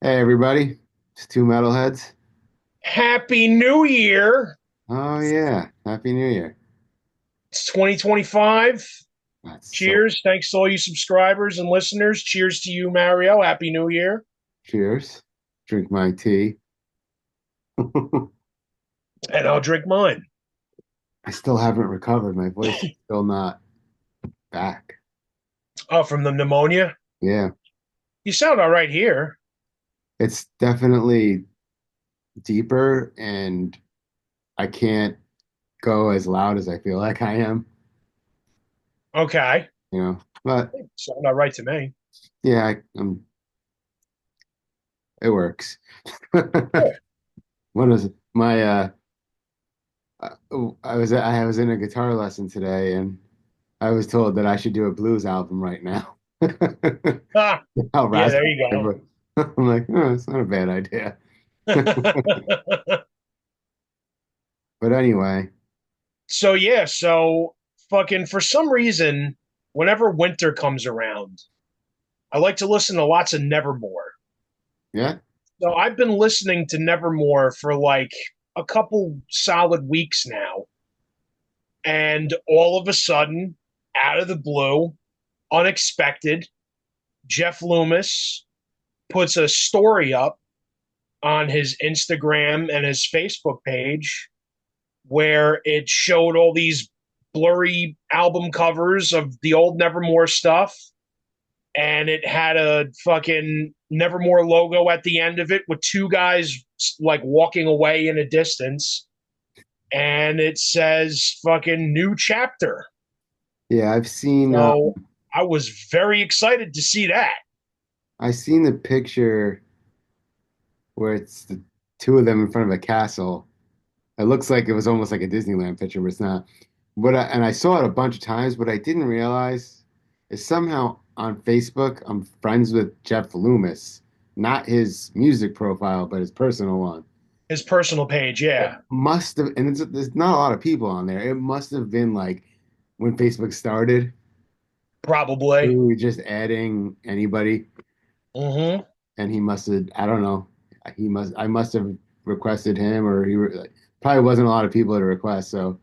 Hey everybody, it's two metalheads. Happy New Year. Oh yeah, Happy New Year. It's 2025. That's so Cheers. Thanks to all you subscribers and listeners. Cheers to you, Mario. Happy New Year. cheers. Drink my tea. And I'll drink mine. I still haven't recovered. My voice is still not back. Oh, from the pneumonia? Yeah, You sound all right here. it's definitely deeper and I can't go as loud as I feel like I am, Okay. you know. But Sound all right to me. yeah, it works. Good. What is it? I was in a guitar lesson today and I was told that I should do a blues album right now. Ah, How yeah, there raspy I you am, but I'm like, oh, it's not a bad idea. go. But anyway, So fucking for some reason, whenever winter comes around, I like to listen to lots of Nevermore. yeah, So I've been listening to Nevermore for like a couple solid weeks now. And all of a sudden, out of the blue, unexpected, Jeff Loomis puts a story up on his Instagram and his Facebook page where it showed all these blurry album covers of the old Nevermore stuff. And it had a fucking Nevermore logo at the end of it with two guys like walking away in a distance. And it says fucking new chapter. yeah, So I was very excited to see that. I've seen the picture where it's the two of them in front of a castle. It looks like it was almost like a Disneyland picture, but it's not. And I saw it a bunch of times. What I didn't realize is somehow on Facebook, I'm friends with Jeff Loomis, not his music profile, but his personal one. His personal page, It yeah, must have, and there's not a lot of people on there. It must have been like when Facebook started, we probably. were just adding anybody, Hmm. and he must have, I don't know, I must have requested him, or like, probably wasn't a lot of people to request, so,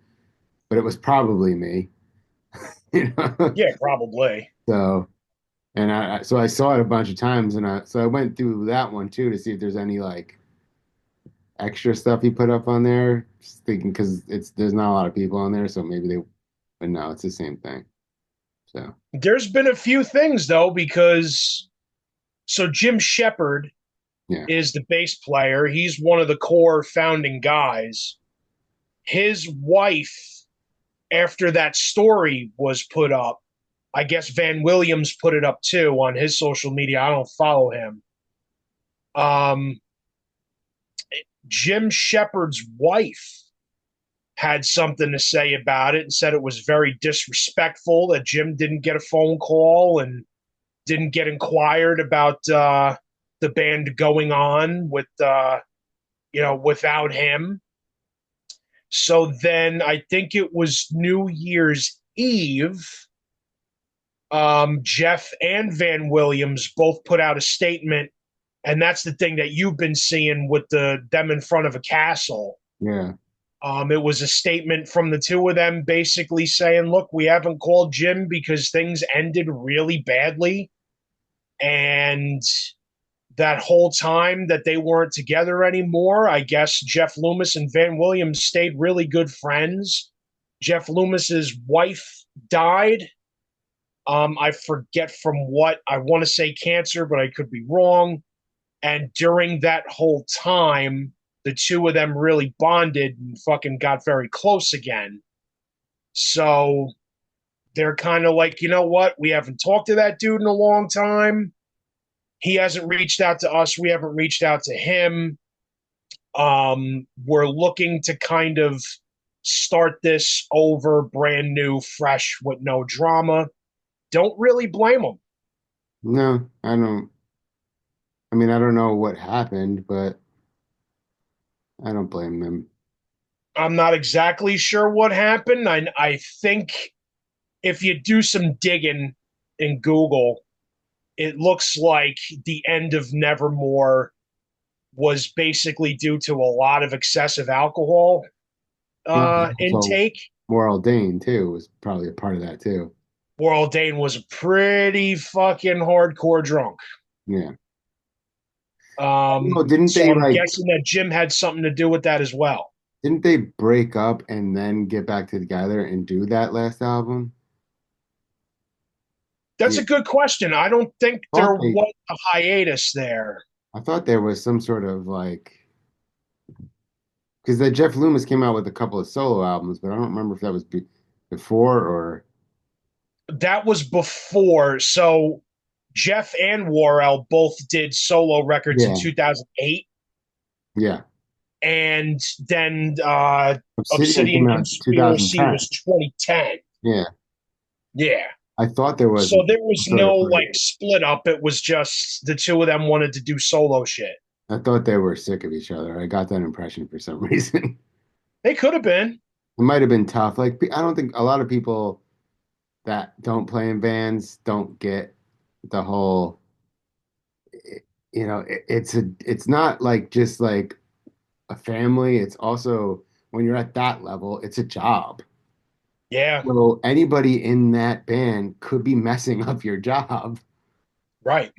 but it was probably me, you know? Yeah, probably. So, and so I saw it a bunch of times, and so I went through that one too to see if there's any like extra stuff he put up on there, just thinking because there's not a lot of people on there, so maybe they, but no, it's the same thing. So There's been a few things though, because so Jim Shepard yeah, is the bass player. He's one of the core founding guys. His wife, after that story was put up, I guess Van Williams put it up too on his social media. I don't follow him. Um, Jim Shepard's wife had something to say about it and said it was very disrespectful that Jim didn't get a phone call and didn't get inquired about the band going on with without him. So then I think it was New Year's Eve. Jeff and Van Williams both put out a statement, and that's the thing that you've been seeing with them in front of a castle. yeah, It was a statement from the two of them basically saying, look, we haven't called Jim because things ended really badly. And that whole time that they weren't together anymore, I guess Jeff Loomis and Van Williams stayed really good friends. Jeff Loomis's wife died. I forget from what. I want to say cancer, but I could be wrong. And during that whole time, the two of them really bonded and fucking got very close again. So they're kind of like, you know what? We haven't talked to that dude in a long time. He hasn't reached out to us. We haven't reached out to him. We're looking to kind of start this over brand new, fresh, with no drama. Don't really blame them. no, I don't. I mean, I don't know what happened, but I don't blame them. I'm not exactly sure what happened. I think if you do some digging in Google, it looks like the end of Nevermore was basically due to a lot of excessive alcohol Well, also intake. Moral Dane too was probably a part of that too. Worrell Dane was pretty fucking hardcore drunk. Yeah. No, didn't So they I'm like guessing that Jim had something to do with that as well. didn't they break up and then get back together and do that last album? That's Yeah. a good question. I don't think there Thought they was a hiatus there. I thought there was some sort of like because that Jeff Loomis came out with a couple of solo albums, but I don't remember if that was before or That was before. So Jeff and Worrell both did solo records in yeah, 2008. yeah. And then Obsidian Obsidian came out in Conspiracy 2010. was 2010. Yeah. Yeah. I thought there was So some there was sort no of like like split up. It was just the two of them wanted to do solo shit. I thought they were sick of each other. I got that impression for some reason. They could have been. It might have been tough. Like I don't think a lot of people that don't play in bands don't get the whole it's not like just like a family. It's also when you're at that level, it's a job. Yeah, So anybody in that band could be messing up your job, right.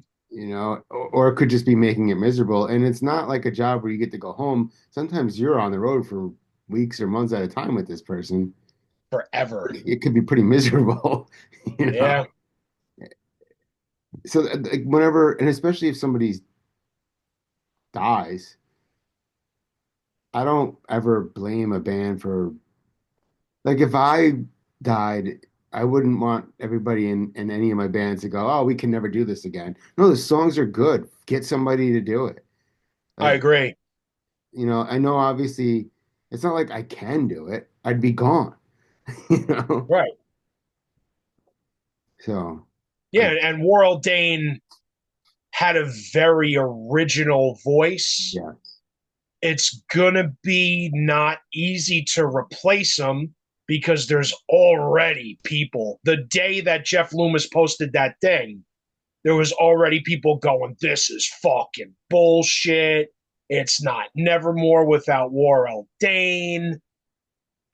or it could just be making it miserable. And it's not like a job where you get to go home. Sometimes you're on the road for weeks or months at a time with this person. Forever. It could be pretty miserable, you know. Yeah, So like, whenever, and especially if somebody dies, I don't ever blame a band for like if I died, I wouldn't want everybody in any of my bands to go, "Oh, we can never do this again." No, the songs are good. Get somebody to do it. I Like, agree. I know obviously it's not like I can do it. I'd be gone, you know. Right. So, I Yeah, and Worrell Dane had a very original voice. yeah, It's gonna be not easy to replace him because there's already people. The day that Jeff Loomis posted that thing, there was already people going, "This is fucking bullshit. It's not Nevermore without Worrell Dane."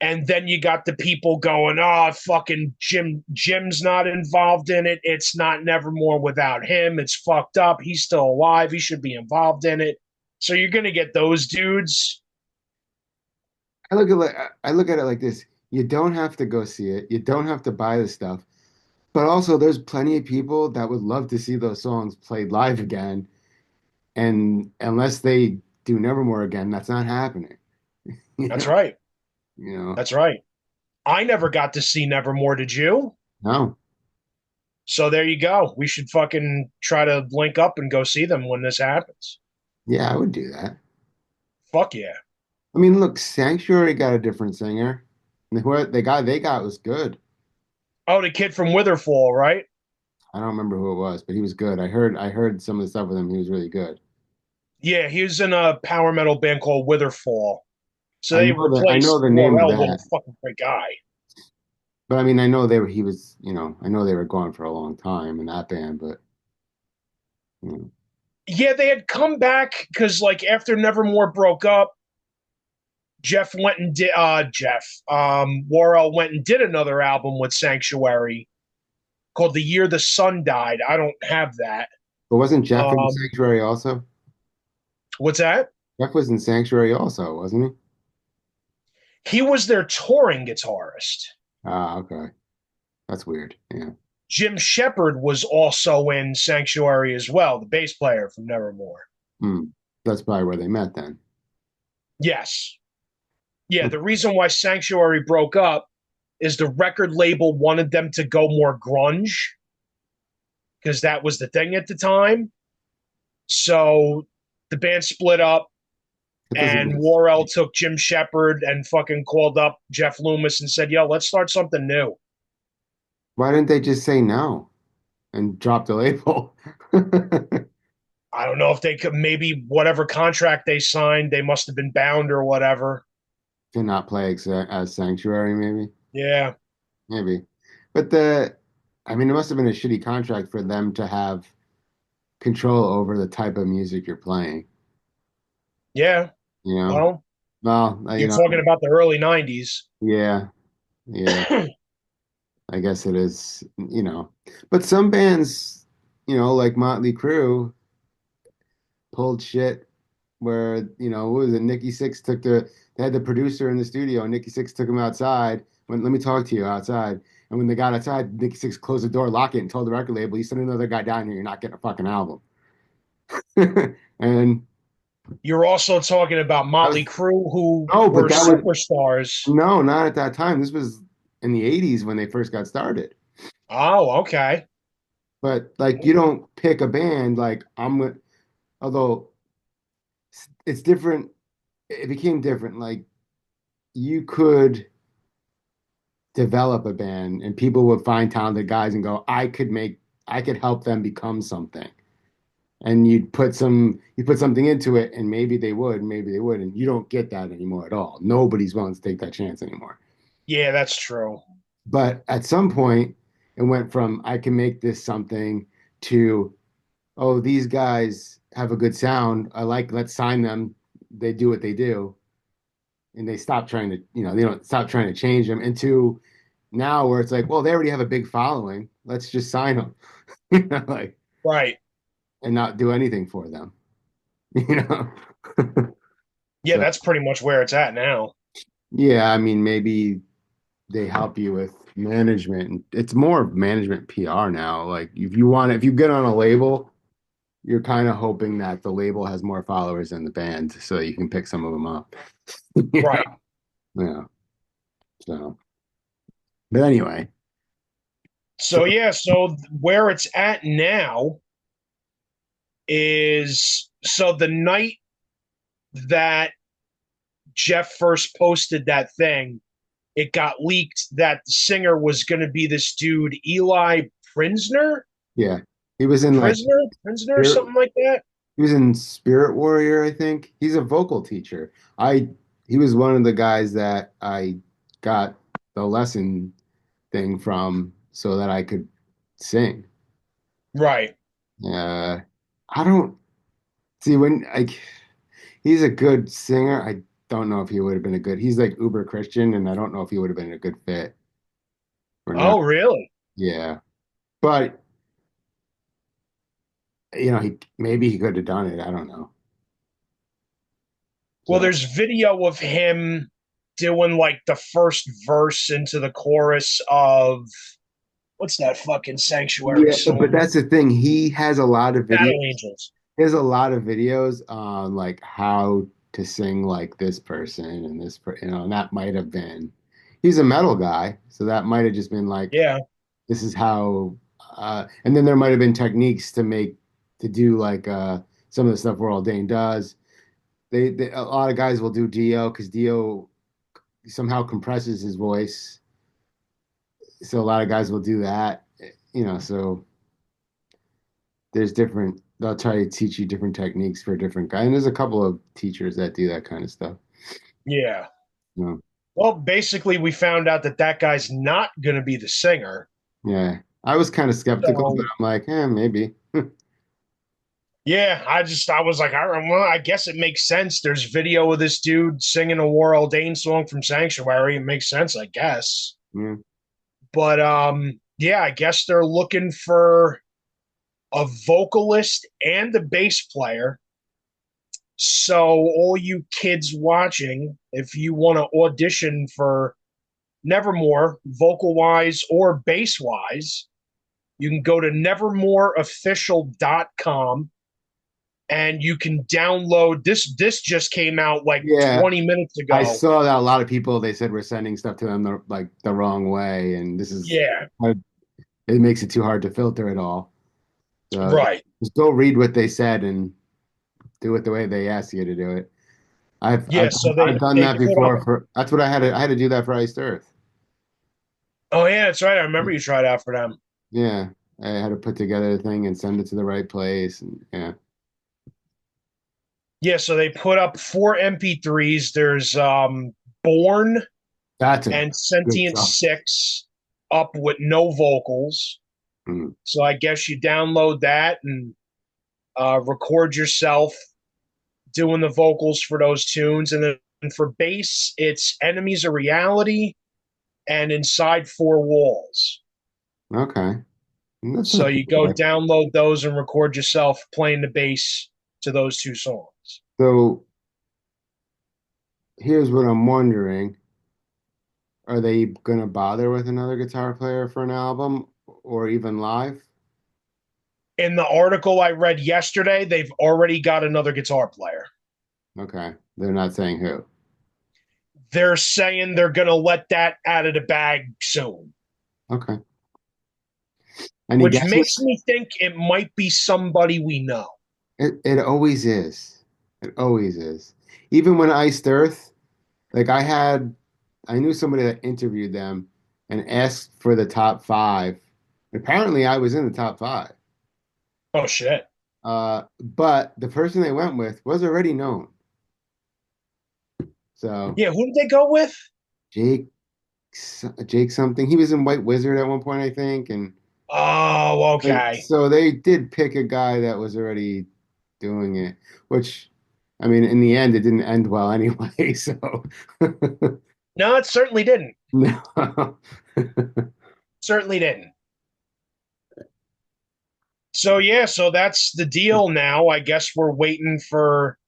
And then you got the people going, "Oh, fucking Jim's not involved in it. It's not Nevermore without him. It's fucked up. He's still alive. He should be involved in it." So you're gonna get those dudes. I look at it like this. You don't have to go see it. You don't have to buy the stuff. But also, there's plenty of people that would love to see those songs played live again. And unless they do Nevermore again, that's not happening. You That's know, right. you know, That's right. I never got to see Nevermore. Did you? no, So there you go. We should fucking try to link up and go see them when this happens. yeah, I would do that. Fuck yeah. I mean, look, Sanctuary got a different singer. And who the guy they got was good. Oh, the kid from Witherfall, right? I don't remember who it was, but he was good. I heard some of the stuff with him. He was really good. Yeah, he was in a power metal band called Witherfall. So they I know replaced the name of Morel with a that, fucking great guy. but I mean, I know they were. He was, I know they were gone for a long time in that band, but you know, Yeah, they had come back because like after Nevermore broke up, Jeff went and did Worrell went and did another album with Sanctuary called The Year the Sun Died. I don't have that. but wasn't Jeff in Um, Sanctuary also? what's that? Jeff was in Sanctuary also, wasn't he? He was their touring guitarist. Ah, okay, that's weird. Yeah, Jim Shepard was also in Sanctuary as well, the bass player from Nevermore. hmm. That's probably where they met then. Yes. Yeah, the reason why Sanctuary broke up is the record label wanted them to go more grunge because that was the thing at the time. So the band split up, It doesn't and make Worrell took Jim Shepard and fucking called up Jeff Loomis and said, "Yo, let's start something new." Why didn't they just say no and drop the label? I don't know if they could, maybe whatever contract they signed, they must have been bound or whatever. To not play as Sanctuary, maybe, Yeah. maybe. But I mean, it must have been a shitty contract for them to have. control over the type of music you're playing, Yeah. you know? Well, Well, you're talking about the early 90s. yeah, yeah, I guess it is, but some bands, like Motley Crue pulled shit where, what was it? Nikki Sixx they had the producer in the studio, and Nikki Sixx took him outside. Let me talk to you outside. And when they got outside, Nikki Sixx closed the door, locked it, and told the record label, "You send another guy down here, you're not getting a fucking album." And You're also talking about I Motley was, Crue, who no, but were that was, superstars. no, not at that time. This was in the 80s when they first got started. Oh, okay. But like, you don't pick a band like although it's different, it became different. Like, you could develop a band and people would find talented guys and go, I could help them become something. And you put something into it and maybe they would. And you don't get that anymore at all. Nobody's willing to take that chance anymore. Yeah, that's true. But at some point, it went from I can make this something to, oh, these guys have a good sound. Let's sign them. They do what they do. And they stop trying to, they don't stop trying to change them into now where it's like, well, they already have a big following. Let's just sign them, like, Right. and not do anything for them, you know? Yeah, So, that's pretty much where it's at now. yeah, I mean, maybe they help you with management. And it's more of management PR now. Like, if you get on a label, you're kind of hoping that the label has more followers than the band so you can pick some of them up. Yeah. Right. Yeah. So, but anyway, so So yeah, so where it's at now is so the night that Jeff first posted that thing, it got leaked that the singer was going to be this dude Eli Prinsner, yeah, he was in like Prinsner, something like that. He was in Spirit Warrior, I think. He's a vocal teacher. He was one of the guys that I got the lesson thing from so that I could sing. Right. Uh, I don't see when like he's a good singer. I don't know if he would have been a good. He's like uber Christian, and I don't know if he would have been a good fit or not. Oh, really? Yeah, but maybe he could have done it. I don't know. Well, So there's video of him doing like the first verse into the chorus of what's that fucking Sanctuary yeah, but song? that's the thing. He has a lot of videos. Battle Angels. There's a lot of videos on like how to sing like this person and and that might have been. He's a metal guy, so that might have just been like Yeah. this is how. And then there might have been techniques to do like some of the stuff Royal Dane does. A lot of guys will do Dio because Dio somehow compresses his voice, so a lot of guys will do that. So there's different they'll try to teach you different techniques for different guys and there's a couple of teachers that do that kind of stuff. Yeah. you know Well, basically, we found out that that guy's not going to be the singer. yeah, I was kind of skeptical, but So, I'm like, maybe. yeah, I was like, well, I guess it makes sense. There's video of this dude singing a War Dane song from Sanctuary. It makes sense, I guess. Yeah, But yeah, I guess they're looking for a vocalist and a bass player. So, all you kids watching, if you want to audition for Nevermore, vocal wise or bass wise, you can go to nevermoreofficial.com and you can download this. This just came out like yeah, 20 minutes I ago. saw that a lot of people they said we're sending stuff to them the wrong way, and this is Yeah, it makes it too hard to filter it all. So right. just go read what they said and do it the way they asked you to do it. Yeah, so I've done they that put up. before for that's what I had to do that for Iced Earth. Oh yeah, that's right. I remember you tried out for them. Yeah, I had to put together the thing and send it to the right place, and yeah, Yeah, so they put up four MP3s. There's Born that's a and good Sentient song. Six up with no vocals. Mm. So I guess you download that and record yourself doing the vocals for those tunes. And then for bass, it's Enemies of Reality and Inside Four Walls. Okay. That's So not too you go bad. download those and record yourself playing the bass to those two songs. So here's what I'm wondering. Are they gonna bother with another guitar player for an album or even live? In the article I read yesterday, they've already got another guitar player. Okay. They're not saying who. They're saying they're going to let that out of the bag soon, Okay. Any which makes guesses? me think it might be somebody we know. It always is. It always is. Even when Iced Earth, like I knew somebody that interviewed them and asked for the top five. Apparently, I was in the top five. Oh, shit. But the person they went with was already known. So Yeah, who did they go with? Jake, Jake something. He was in White Wizard at one point, I think, and Oh, okay. so they did pick a guy that was already doing it, which, I mean, in the end, it didn't end well anyway. So No, it certainly didn't. no. Certainly didn't. So, yeah, so that's the deal now. I guess we're waiting for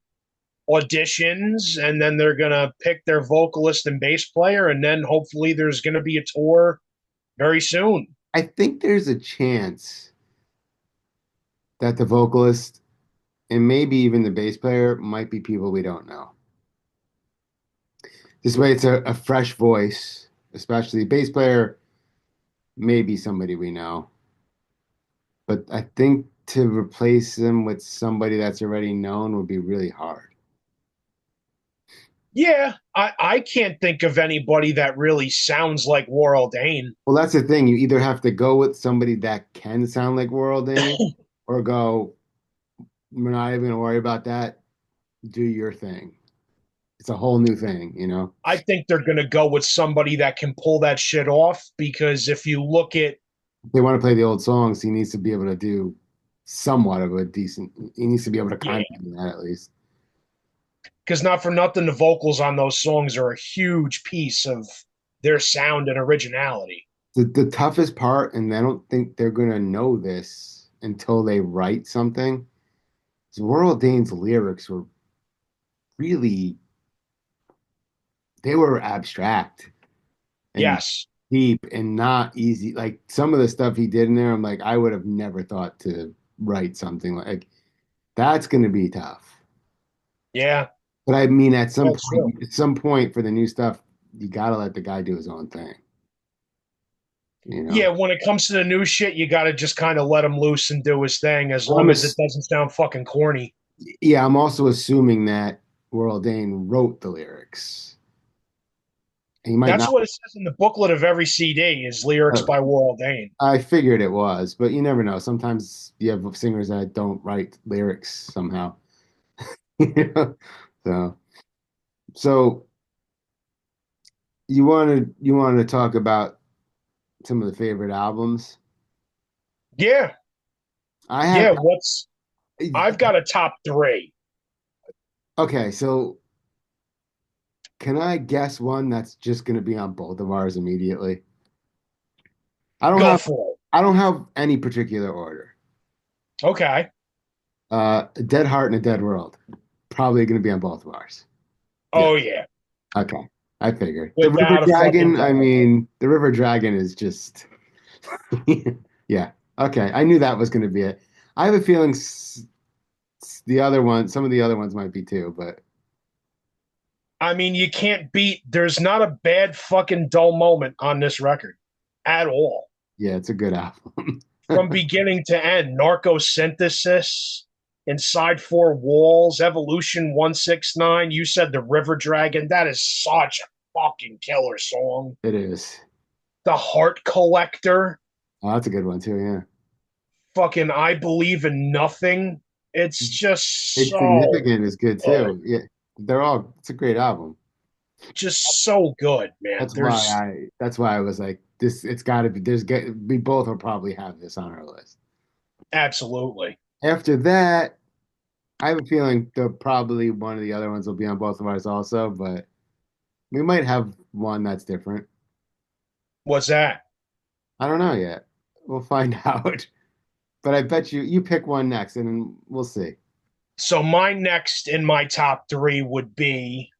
auditions, and then they're going to pick their vocalist and bass player, and then hopefully there's going to be a tour very soon. I think there's a chance that the vocalist and maybe even the bass player might be people we don't know. This way, it's a fresh voice, especially bass player, maybe somebody we know. But I think to replace them with somebody that's already known would be really hard. Yeah, I can't think of anybody that really sounds like Warrell Dane. Well, that's the thing. You either have to go with somebody that can sound like World Dane or go, we're not even going to worry about that. Do your thing. It's a whole new thing, you know? I think they're going to go with somebody that can pull that shit off because if you look at, If they want to play the old songs, he needs to be able to do somewhat of a decent, he needs to be able to yeah, kind of do that at least. because not for nothing, the vocals on those songs are a huge piece of their sound and originality. The toughest part, and I don't think they're going to know this until they write something, is World Dane's lyrics were really, they were abstract and Yes. deep and not easy. Like some of the stuff he did in there, I'm like, I would have never thought to write something like that's going to be tough. Yeah, But I mean, that's true. at some point for the new stuff, you got to let the guy do his own thing, you Yeah, know? when it comes to the new shit, you got to just kind of let him loose and do his thing as I'm long a, as it doesn't sound fucking corny. yeah, I'm also assuming that World Dane wrote the lyrics. He might That's not. what it says in the booklet of every CD is lyrics uh, by Warrell Dane. I figured it was, but you never know. Sometimes you have singers that don't write lyrics somehow. You know? So, so you wanted to talk about some of the favorite albums. Yeah, I have yeah. What's I've got a top three. okay, so can I guess one that's just going to be on both of ours immediately? I don't Go have for I don't have any particular order. it. Okay. A Dead Heart and a Dead World. Probably going to be on both of ours. Yeah. Oh yeah, Okay. I figured. The River without a fucking Dragon, I doubt. mean, the River Dragon is just yeah. Okay. I knew that was going to be it. I have a feeling the other one, some of the other ones might be too, but I mean, you can't beat. There's not a bad fucking dull moment on this record at all, yeah, it's a good album. from beginning to end. Narcosynthesis, Inside Four Walls, Evolution 169. You said the River Dragon. That is such a fucking killer song. It is. The Heart Collector. Oh, that's a good one too, yeah. Fucking I Believe in Nothing. It's just It's so Significant is good good. too. Yeah. It's a great album. Just so good, man. There's That's why I was like, this it's gotta be we both will probably have this on our list. absolutely. After that. I have a feeling that probably one of the other ones will be on both of ours also, but we might have one that's different. What's that? I don't know yet. We'll find out. But I bet you pick one next, and then we'll see. So my next in my top three would be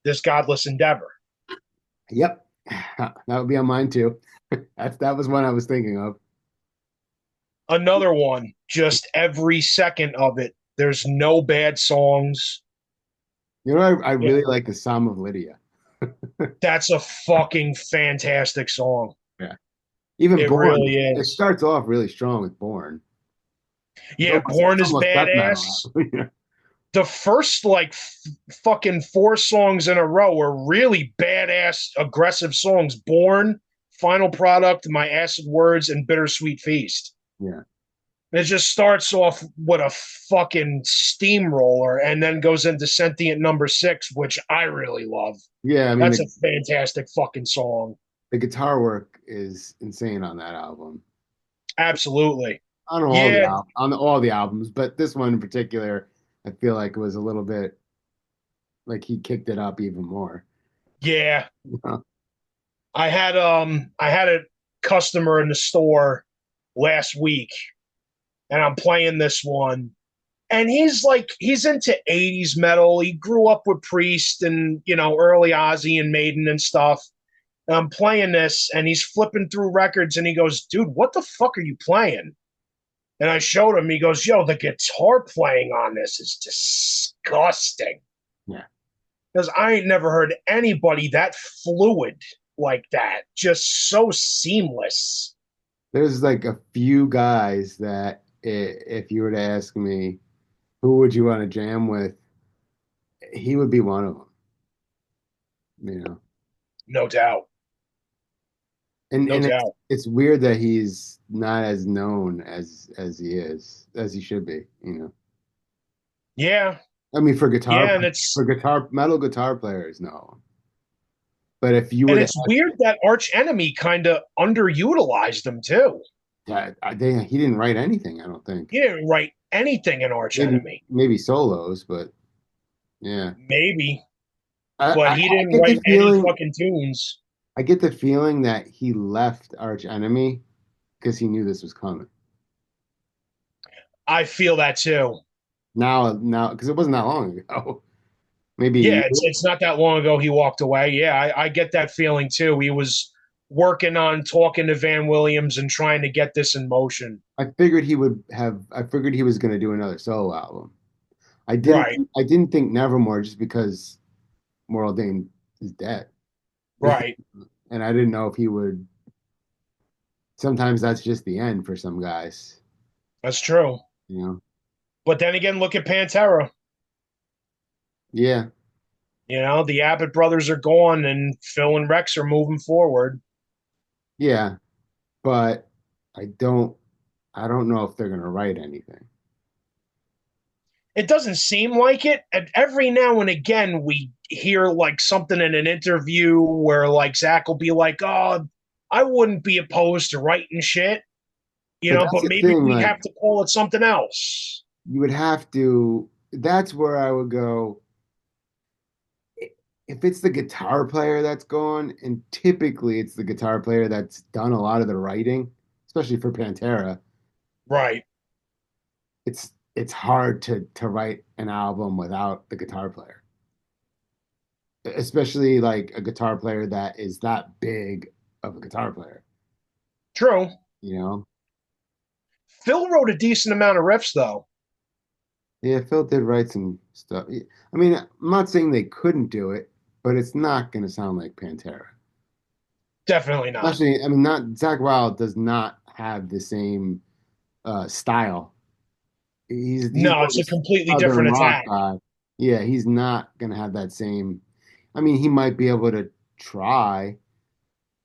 this Godless Endeavor. Yep, that would be on mine too. That was one I was thinking of. Another one, just every second of it. There's no bad songs. You know, I Yeah, really like the Psalm of Lydia. that's a fucking fantastic song. Yeah. Even It Born, really it is. starts off really strong with Born. Yeah, Born It's is almost death badass. metal. The first like fucking four songs in a row are really badass, aggressive songs. Born, Final Product, My Acid Words, and Bittersweet Feast. Yeah. It just starts off with a fucking steamroller and then goes into Sentient Number Six, which I really love. Yeah, I mean That's a fantastic fucking song. the guitar work is insane on that album. Absolutely. On all the Yeah, on all the albums, but this one in particular, I feel like it was a little bit like he kicked it up even more. yeah. I had a customer in the store last week and I'm playing this one. And he's into 80s metal. He grew up with Priest and, early Ozzy and Maiden and stuff. And I'm playing this and he's flipping through records and he goes, "Dude, what the fuck are you playing?" And I showed him. He goes, "Yo, the guitar playing on this is disgusting." Yeah. Because I ain't never heard anybody that fluid like that. Just so seamless. There's like a few guys that if you were to ask me who would you want to jam with, he would be one of them, you know. No doubt. No And doubt. it's weird that he's not as known as he should be, you know. Yeah. I mean, Yeah. And it's metal guitar players, no. But if you and were to it's ask weird that Arch Enemy kind of underutilized them too. that, he didn't write anything, I don't think. He didn't write anything in Arch Enemy. Maybe solos, but yeah. Maybe, I, but I, he I didn't get the write any feeling fucking tunes. I get the feeling that he left Arch Enemy because he knew this was coming. I feel that too. Now, because it wasn't that long ago, maybe a Yeah, year. it's not that long ago he walked away. Yeah, I get that feeling too. He was working on talking to Van Williams and trying to get this in motion. I figured he was going to do another solo album. I didn't. Right, I didn't think Nevermore just because Moral Dane is dead, right. and I didn't know if he would. Sometimes that's just the end for some guys, That's true. you know. But then again, look at Pantera. Yeah, The Abbott brothers are gone and Phil and Rex are moving forward. yeah, but I don't. I don't know if they're going to write anything. It doesn't seem like it. And every now and again, we hear like something in an interview where like Zach will be like, "Oh, I wouldn't be opposed to writing shit," But that's but the maybe thing. we Like have to call it something else. you would have to. That's where I would go. If it's the guitar player that's gone, and typically it's the guitar player that's done a lot of the writing, especially for Pantera, Right, it's hard to write an album without the guitar player, especially like a guitar player that is that big of a guitar player, true. you know? Phil wrote a decent amount of riffs, though. Yeah, Phil did write some stuff. I mean, I'm not saying they couldn't do it, but it's not going to sound like Pantera. Definitely not. Especially, I mean, not Zach Wild does not have the same style. He's No, more of it's a a completely southern different rock attack. guy. Yeah, he's not gonna have that same. I mean, he might be able to try,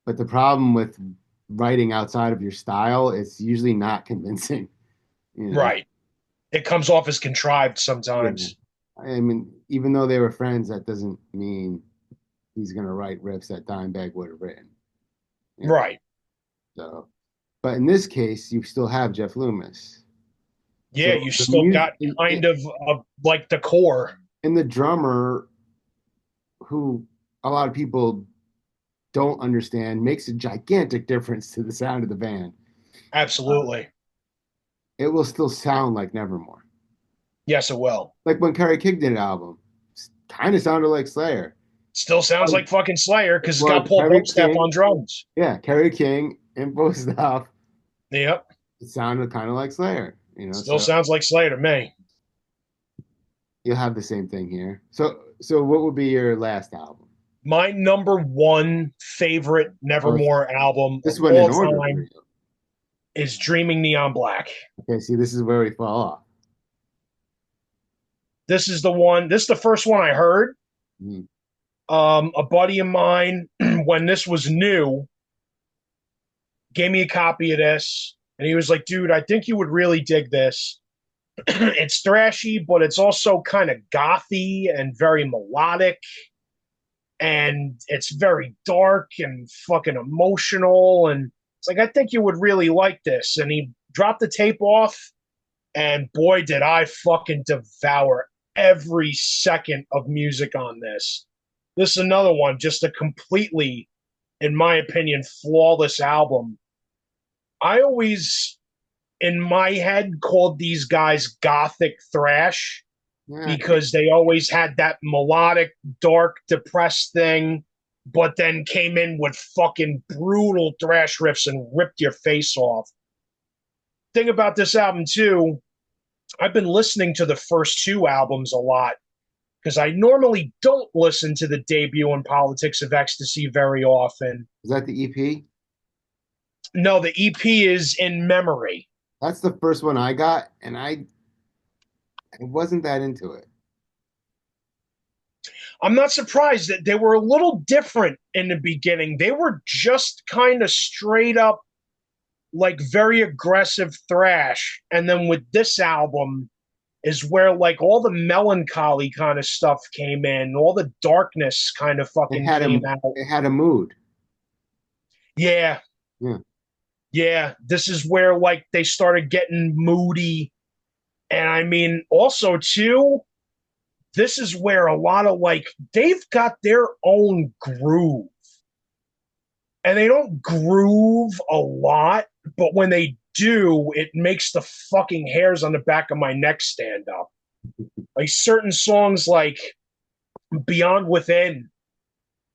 but the problem with writing outside of your style is usually not convincing. You know. Right. It comes off as contrived Yeah. sometimes. I mean, even though they were friends, that doesn't mean he's gonna write riffs that Dimebag would have written. You know. Right. So, but in this case, you still have Jeff Loomis. Yeah, So you the still music got kind of like the core. and the drummer, who a lot of people don't understand, makes a gigantic difference to the sound of the band. Absolutely. It will still sound like Nevermore. Yes, it will. Like when Kerry King did an album, kind of sounded like Slayer. Still sounds like fucking Slayer because it's got Well, Paul Kerry Bostaph King, on drums. yeah, Kerry King imposed stuff. Yep. It sounded kind of like Slayer, Still so sounds like Slayer to me. you'll have the same thing here. So what would be your last album? My number one favorite Oh, Nevermore album of this went in all order for time you. is Dreaming Neon Black. Okay, see, this is where we fall off. This is the one, this is the first one I heard. Mhm. A buddy of mine, when this was new, gave me a copy of this. And he was like, dude, I think you would really dig this. It's thrashy, but it's also kind of gothy and very melodic. And it's very dark and fucking emotional. And it's like, I think you would really like this. And he dropped the tape off. And boy, did I fucking devour every second of music on this. This is another one, just a completely, in my opinion, flawless album. I always, in my head, called these guys gothic thrash Yeah, because they always had that melodic, dark, depressed thing, but then came in with fucking brutal thrash riffs and ripped your face off. Thing about this album, too, I've been listening to the first two albums a lot because I normally don't listen to the debut and Politics of Ecstasy very often. is that the EP? No, the EP is In Memory. That's the first one I got, and I wasn't that into it. I'm not surprised that they were a little different in the beginning. They were just kind of straight up, like very aggressive thrash. And then with this album is where like all the melancholy kind of stuff came in, all the darkness kind of It fucking had a came out. it had a mood. Yeah, Yeah, yeah. This is where like they started getting moody. And I mean, also, too, this is where a lot of like they've got their own groove and they don't groove a lot, but when they do, it makes the fucking hairs on the back of my neck stand up. Like certain songs like Beyond Within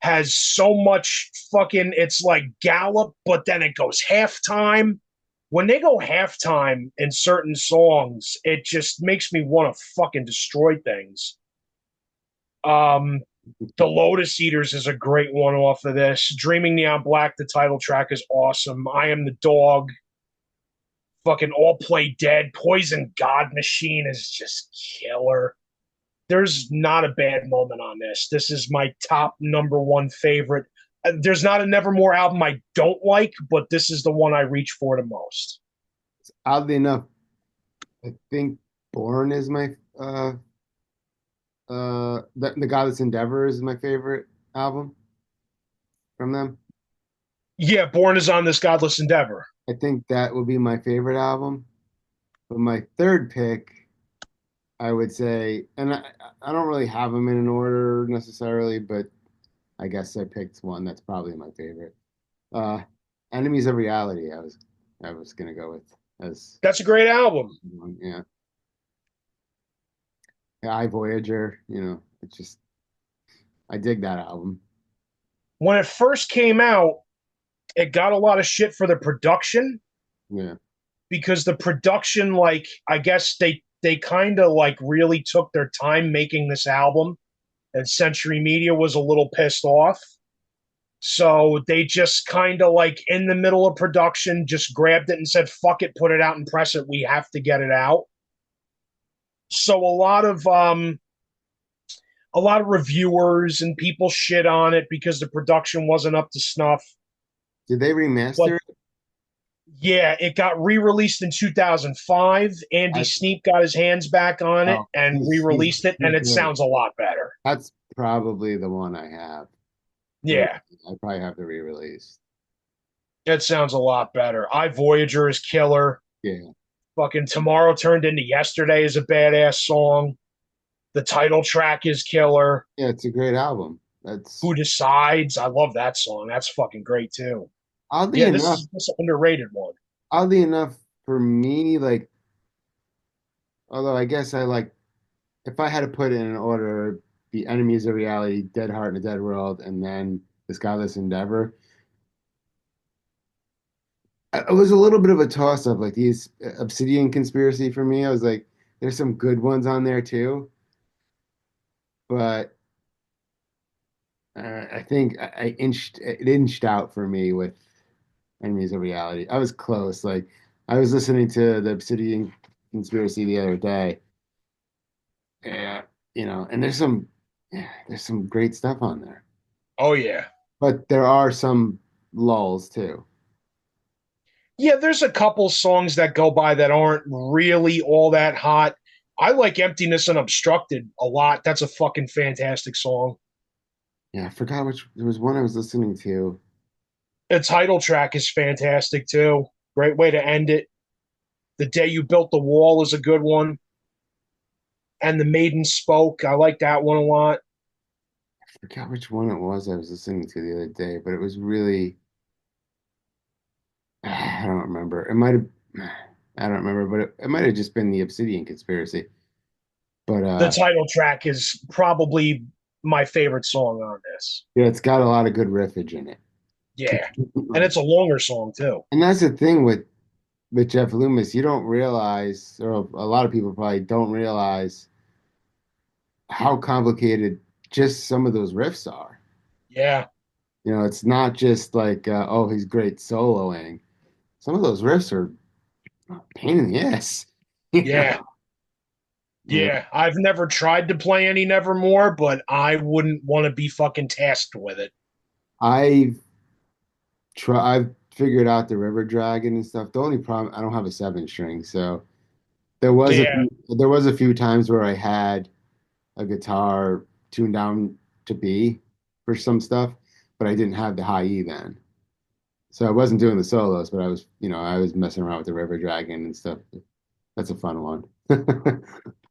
has so much fucking it's like gallop, but then it goes halftime. When they go halftime in certain songs, it just makes me want to fucking destroy things. Um, the Lotus Eaters is a great one off of this. Dreaming Neon Black, the title track is awesome. I Am the Dog, fucking All Play Dead. Poison God Machine is just killer. There's not a bad moment on this. This is my top number one favorite. There's not a Nevermore album I don't like, but this is the one I reach for the most. oddly enough, I think Born is my the Godless Endeavor is my favorite album from them. Yeah, Born is on this Godless Endeavor. I think that would be my favorite album. But my third pick, I would say, and I don't really have them in an order necessarily, but I guess I picked one that's probably my favorite. Uh, Enemies of Reality. I was gonna go with as That's a great album. yeah. Yeah, I Voyager. It's just I dig that album. When it first came out, it got a lot of shit for the production Yeah, because the production, like, I guess they kind of like really took their time making this album, and Century Media was a little pissed off. So they just kind of like in the middle of production just grabbed it and said, "Fuck it, put it out and press it. We have to get it out." So a lot of reviewers and people shit on it because the production wasn't up to snuff. did they But remaster it? yeah, it got re-released in 2005. Andy I, Sneap got his hands back on it oh, and he's re-released it, and it great. sounds a lot better. That's probably the one I have. The Yeah, I probably have the re-release. it sounds a lot better. I Voyager is killer. Yeah. Fucking Tomorrow Turned Into Yesterday is a badass song. The title track is killer. Yeah, it's a great album. Who That's Decides? I love that song. That's fucking great too. oddly Yeah, enough, this is an underrated one. oddly enough for me, like, although I guess I like if I had to put it in an order, the Enemies of Reality, Dead Heart in a Dead World, and then This Godless Endeavor. It was a little bit of a toss up, like these Obsidian Conspiracy for me. I was like, there's some good ones on there too, but I think it inched out for me with Enemies of Reality. I was close. Like I was listening to the Obsidian Conspiracy the other day. Yeah, and there's some great stuff on there, Oh yeah. but there are some lulls too. Yeah, there's a couple songs that go by that aren't really all that hot. I like Emptiness and Obstructed a lot. That's a fucking fantastic song. Yeah, I forgot which there was one I was listening to. The title track is fantastic too. Great way to end it. The Day You Built the Wall is a good one. And The Maiden Spoke. I like that one a lot. I forgot which one it was I was listening to the other day, but it was really I don't remember. It might have I don't remember, but it might have just been the Obsidian Conspiracy. But The title track is probably my favorite song on this. yeah, it's got a lot of good riffage in it. Yeah. And it's a longer song too. And that's the thing with Jeff Loomis, you don't realize, or a lot of people probably don't realize how complicated just some of those riffs are. Yeah. It's not just like, oh, he's great soloing. Some of those riffs are a pain in the ass. You Yeah. know? Yeah. Yeah. I've never tried to play any Nevermore, but I wouldn't want to be fucking tasked with it. I've I've figured out the River Dragon and stuff. The only problem, I don't have a seven string, so Yeah. there was a few times where I had a guitar tuned down to B for some stuff, but I didn't have the high E then. So I wasn't doing the solos, but I was messing around with the River Dragon and stuff. That's a fun one.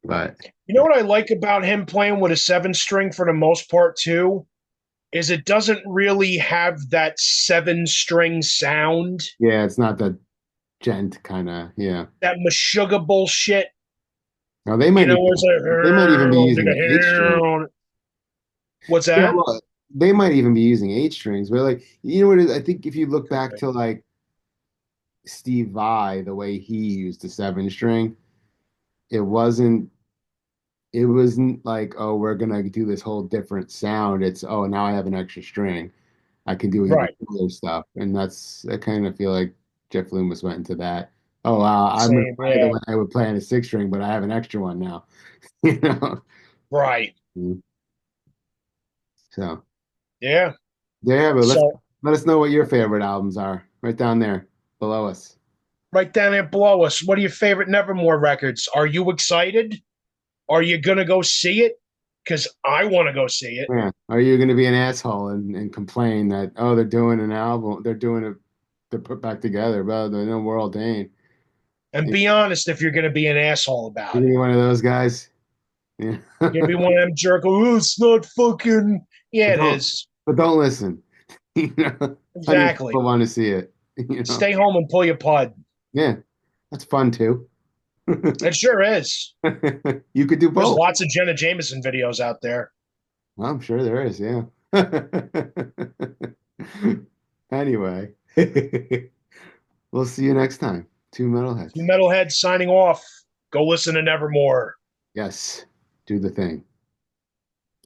But You know what I like about him playing with a seven string for the most part too? Is it doesn't really have that seven string sound, yeah, it's not that gent kind of, yeah. that Meshuggah bullshit. Now they might even be using an eight string. It's like, what's Yeah, that? well, they might even be using eight strings, but like you know what it is? I think if you look back to like Steve Vai, the way he used the seven string, it wasn't it wasn't like, oh, we're gonna do this whole different sound. It's, oh, now I have an extra string. I can do even Right. cooler stuff. And I kind of feel like Jeff Loomis went into that. Oh, I'm gonna Same. play the Yeah. way I would play on a six string, but I have an extra one now. You know? Right. So Yeah. there you have it. So Let us know what your favorite albums are right down there below us. right down there below us, what are your favorite Nevermore records? Are you excited? Are you gonna go see it? Because I want to go see it. Yeah. Are you going to be an asshole and complain that, oh, they're doing an album, they're put back together, but they're no World Dane. And You're be honest if you're gonna be an asshole going about to it. be one of those guys. Yeah. You're gonna be one of them jerk. Oh, it's not fucking. Yeah, But it is. don't listen. You know, plenty of Exactly. people want to see it. You know, Stay home and pull your pud. yeah, that's fun too. It sure is. You could do There's both. lots of Jenna Jameson videos out there. Well, I'm sure there is. Yeah. Anyway, we'll see you next time. Two metalheads. Metalhead signing off. Go listen to Nevermore. Yes, do the thing.